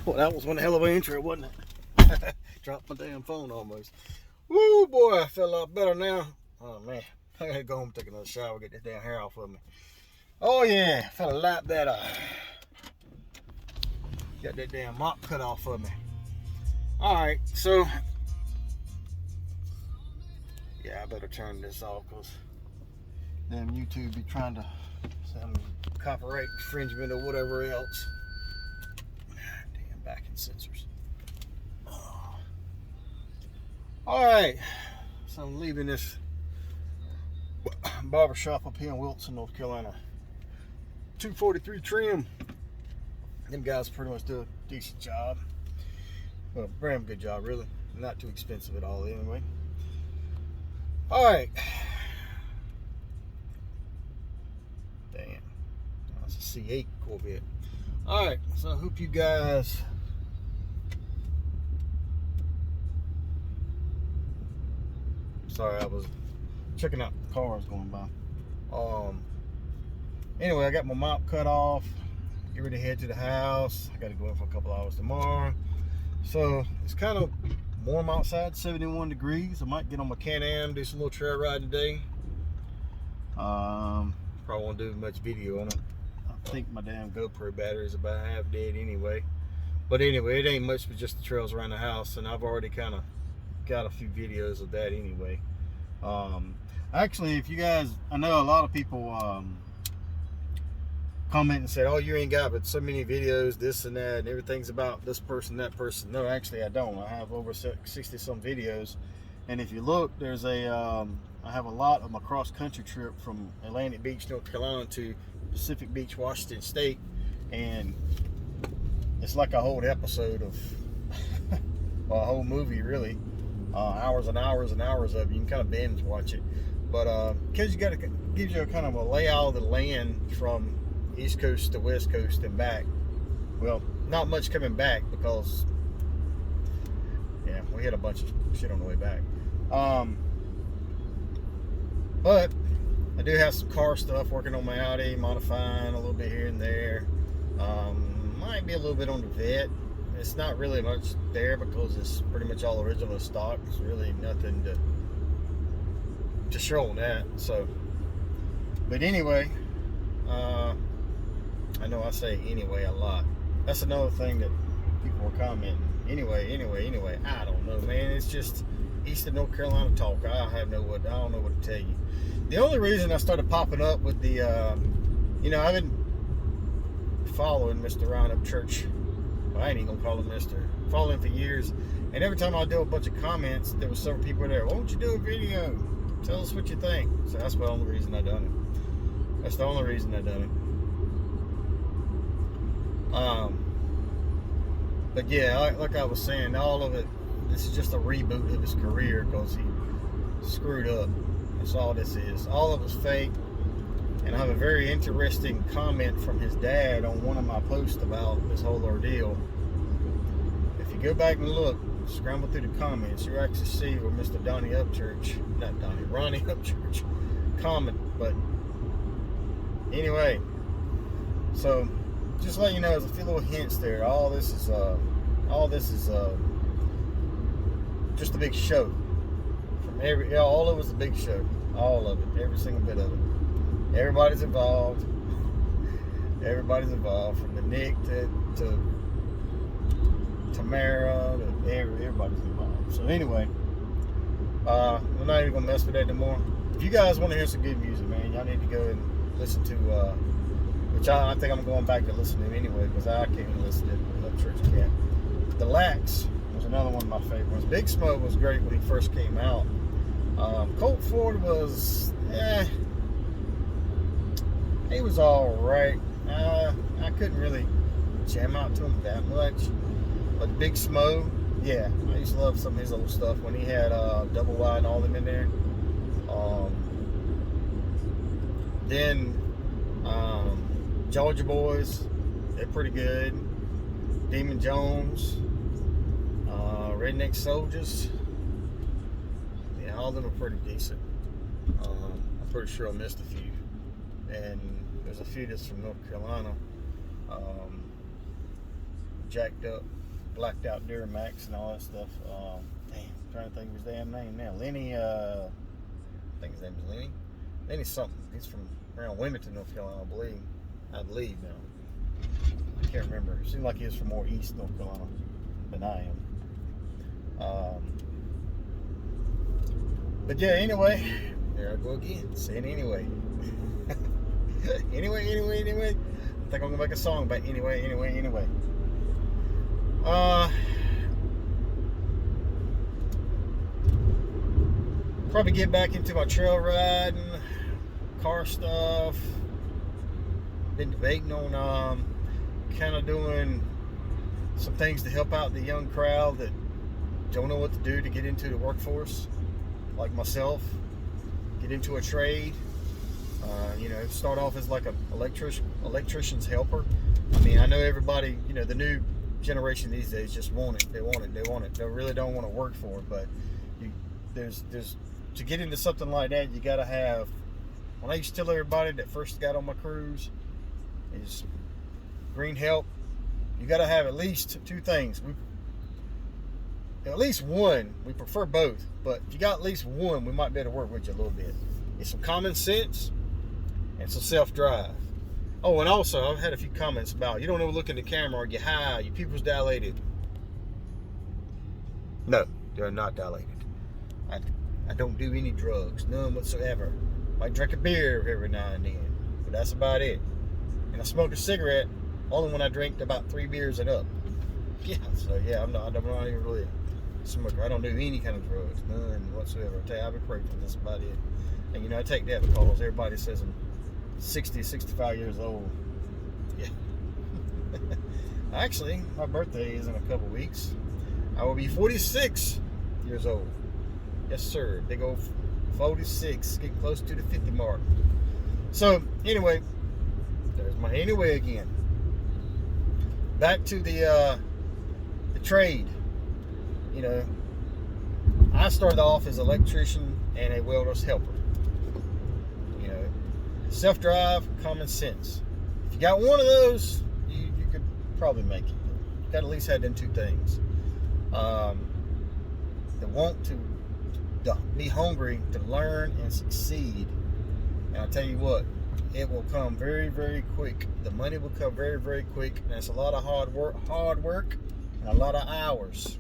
Well, that was one hell of an intro, wasn't it? Dropped my damn phone almost. Woo, boy, I feel a lot better now. Oh, man. I gotta go home and take another shower, get this damn hair off of me. Oh, yeah, felt a lot better. Got that damn mop cut off of me. Alright, so, yeah, I better turn this off because damn YouTube be trying to some copyright infringement or whatever else. Damn backing sensors. Oh. Alright, so I'm leaving this barber shop up here in Wilson, North Carolina. 243 trim. Them guys pretty much do a decent job. Well, damn good job, really. Not too expensive at all, anyway. Alright. Damn. That's a C8 Corvette. Alright, so I hope you guys sorry, I was checking out the cars going by. Anyway, I got my mop cut off. Get ready to head to the house. I got to go in for a couple hours tomorrow. So it's kind of warm outside, 71 degrees. I might get on my Can-Am, do some little trail ride today. Probably won't do much video on it. I think my damn GoPro battery is about half dead anyway. But anyway, it ain't much but just the trails around the house, and I've already kind of got a few videos of that anyway. Actually, if you guys, I know a lot of people comment and said, oh, you ain't got but so many videos, this and that, and everything's about this person, that person. No, actually I don't. I have over 60 some videos, and if you look, there's a I have a lot of my cross country trip from Atlantic Beach, North Carolina to Pacific Beach, Washington State, and it's like a whole episode of well, a whole movie really. Hours and hours and hours of it. You can kind of binge watch it, but because you got to gives you a kind of a layout of the land from East Coast to West Coast and back. Well, not much coming back because yeah, we had a bunch of shit on the way back. But I do have some car stuff working on my Audi, modifying a little bit here and there. Might be a little bit on the Vet. It's not really much there because it's pretty much all original stock. There's really nothing to show on that. So, but anyway, I know I say anyway a lot. That's another thing that people were commenting. Anyway. I don't know, man. It's just Eastern North Carolina talk. I don't know what to tell you. The only reason I started popping up with the, I've been following Mr. Roundup Church. I ain't even gonna call him Mr. Following for years, and every time I do a bunch of comments, there was several people there. Why don't you do a video? Tell us what you think. So that's the only reason I done it. That's the only reason I done it. But yeah, like I was saying, all of it. This is just a reboot of his career because he screwed up. That's all this is. All of it's fake. And I have a very interesting comment from his dad on one of my posts about this whole ordeal. If you go back and look, scramble through the comments, you actually see where Mr. Ronnie Upchurch comment. But anyway, so just let you know, there's a few little hints there. All this is just a big show. All of it was a big show. All of it, every single bit of it. Everybody's involved. From the Nick to Tamara to everybody's involved. So anyway, we're not even gonna mess with that anymore. If you guys want to hear some good music, man, y'all need to go and listen to which I think I'm going back to listen to anyway because I can't even listen to it. Church cat. The Lax was another one of my favorites. Big Smoke was great when he first came out. Colt Ford was he was alright. I couldn't really jam out to him that much. But Big Smo, yeah, I used to love some of his old stuff when he had Double Wide and all them in there. Then Georgia Boys, they're pretty good. Demon Jones, Redneck Soldiers, yeah, all of them are pretty decent. I'm pretty sure I missed a few. And there's a few that's from North Carolina. jacked up, blacked out Duramax and all that stuff. Damn, I'm trying to think of his damn name now. Lenny, I think his name is Lenny. Lenny something. He's from around Wilmington, North Carolina, I believe now. I can't remember. It seemed like he was from more east North Carolina than I am. But yeah, anyway, there I go again, saying anyway. Anyway. I think I'm gonna make a song about anyway. Probably get back into my trail riding, car stuff. Been debating on kind of doing some things to help out the young crowd that don't know what to do to get into the workforce, like myself. Get into a trade. Start off as like an electrician's helper. I mean, I know everybody, the new generation these days just want it. They want it. They really don't want to work for it. But there's to get into something like that, you got to have. When I used to tell everybody that first got on my cruise, is green help. You got to have at least two things. At least one. We prefer both, but if you got at least one, we might be able to work with you a little bit. It's some common sense and some self-drive. Oh, and also, I've had a few comments about, you don't ever look in the camera, or you high, your pupils dilated. No, they're not dilated. I don't do any drugs, none whatsoever. Might drink a beer every now and then, but that's about it. And I smoke a cigarette only when I drink about 3 beers and up. Yeah, so yeah, I'm not even really a smoker. I don't do any kind of drugs, none whatsoever. I tell you, I've been grateful. That's about it. And I take that because everybody says I'm 60, 65 years old. Yeah. Actually, my birthday is in a couple weeks. I will be 46 years old. Yes, sir. Big old 46, getting close to the 50 mark. So, anyway, there's my anyway again. Back to the trade. I started off as an electrician and a welder's helper. Self-drive, common sense. If you got one of those, you could probably make it. You got to at least have them two things. The want to be hungry to learn and succeed. And I'll tell you what, it will come very, very quick. The money will come very, very quick. And it's a lot of hard work and a lot of hours.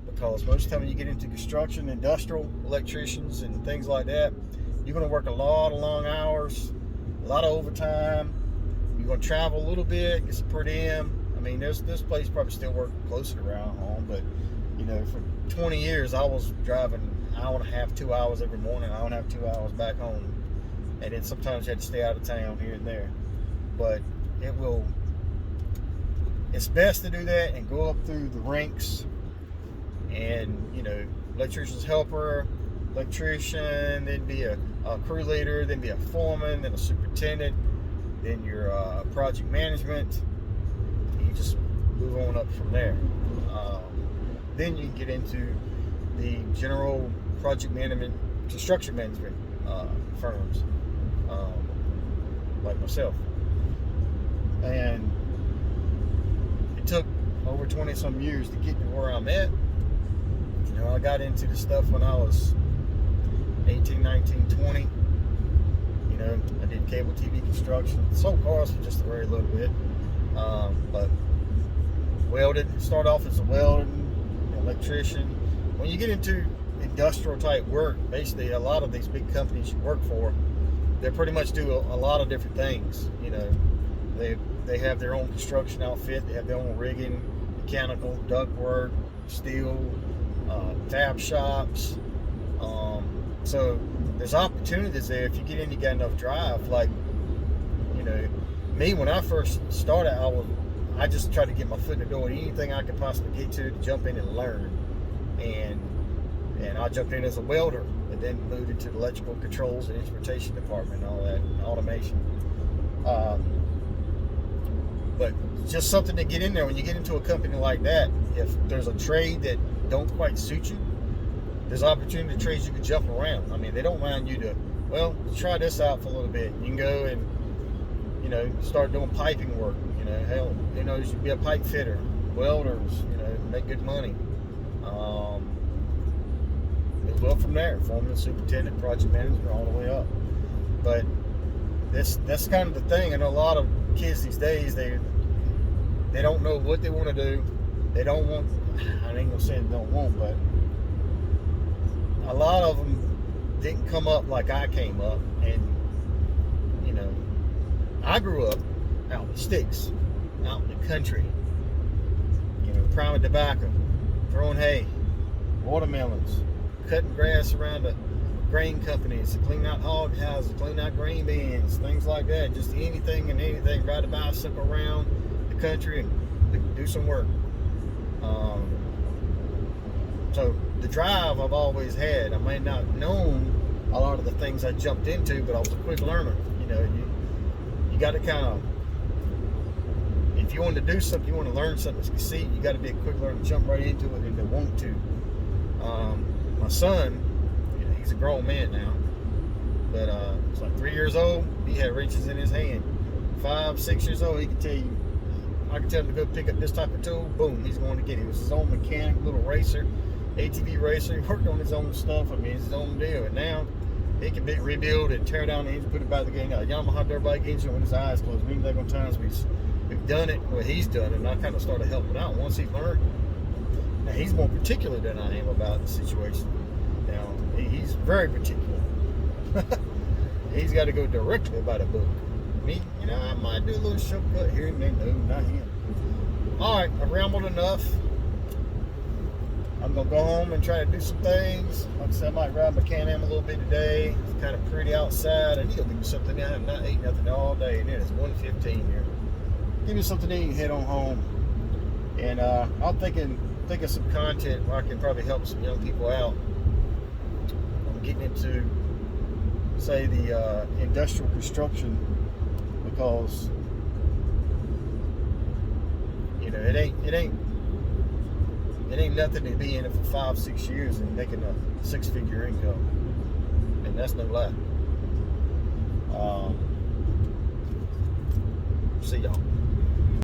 Because most of the time when you get into construction, industrial, electricians and things like that, you're going to work a lot of long hours, a lot of overtime. You're going to travel a little bit, get some per diem. I mean, this place probably still work closer to around home, but for 20 years I was driving an hour and a half, 2 hours every morning, an hour and a half, 2 hours back home, and then sometimes you had to stay out of town here and there. But it's best to do that and go up through the ranks, and electrician's helper, electrician, then be a crew leader, then be a foreman, then a superintendent, then your project management. You just move on up from there. Then you can get into the general project management, construction management firms, like myself. And it took over 20 some years to get to where I'm at. I got into the stuff when I was 18, 19, 20. I did cable TV construction. Sold cars for just a very little bit. But welded. Start off as a welding, electrician. When you get into industrial type work, basically a lot of these big companies you work for, they pretty much do a lot of different things. They have their own construction outfit. They have their own rigging, mechanical, duct work, steel, fab shops. So there's opportunities there if you get in, you got enough drive. Like, me, when I first started, I just tried to get my foot in the door, anything I could possibly get to jump in and learn. And I jumped in as a welder, and then moved into the electrical controls and instrumentation department and all that, and automation. But just something to get in there. When you get into a company like that, if there's a trade that don't quite suit you, there's opportunity trades you can jump around. I mean, they don't mind you to, try this out for a little bit. You can go and you know, start doing piping work. You know, hell, you know, you should be a pipe fitter, welders. You know, make good money. Move up from there, foreman, superintendent, project manager, all the way up. But that's kind of the thing. I know a lot of kids these days, they don't know what they want to do. They don't want, I ain't gonna say they don't want, but a lot of them didn't come up like I came up. And you know, I grew up out in the sticks, out in the country, you know, priming tobacco, throwing hay, watermelons, cutting grass around the grain companies, cleaning out hog houses, cleaning out grain bins, things like that. Just anything and anything, ride a bicycle around the country and do some work. So the drive I've always had. I may not have known a lot of the things I jumped into, but I was a quick learner. You know, you got to kind of, if you want to do something, you want to learn something, succeed, you got to be a quick learner, jump right into it and to want to. My son, you know, he's a grown man now, but he's like 3 years old. He had wrenches in his hand. 5, 6 years old, he can tell you, I can tell him to go pick up this type of tool, boom, he's going to get it. It was his own mechanic, little racer, ATV racer. He worked on his own stuff. I mean, it's his own deal. And now he can rebuild and tear down the engine, put it back together. A Yamaha dirt bike engine with his eyes closed. We've been there on times we've done it. Well, he's done it, and I kind of started helping out once he learned. Now, he's more particular than I am about the situation. Now, he's very particular. He's got to go directly by the book. Me, you know, I might do a little shortcut here and there. No, not him. All right, I've rambled enough. I'm going to go home and try to do some things. Like I said, I might ride my Can-Am a little bit today. It's kind of pretty outside. I need to do something. I have not eaten nothing all day, and it is 1:15 here. Give me something to eat and head on home. And I'm thinking of some content where I can probably help some young people out. I'm getting into, say, the industrial construction, because you know it ain't nothing to be in it for 5-6 years and making a 6-figure income, and that's no lie. See y'all.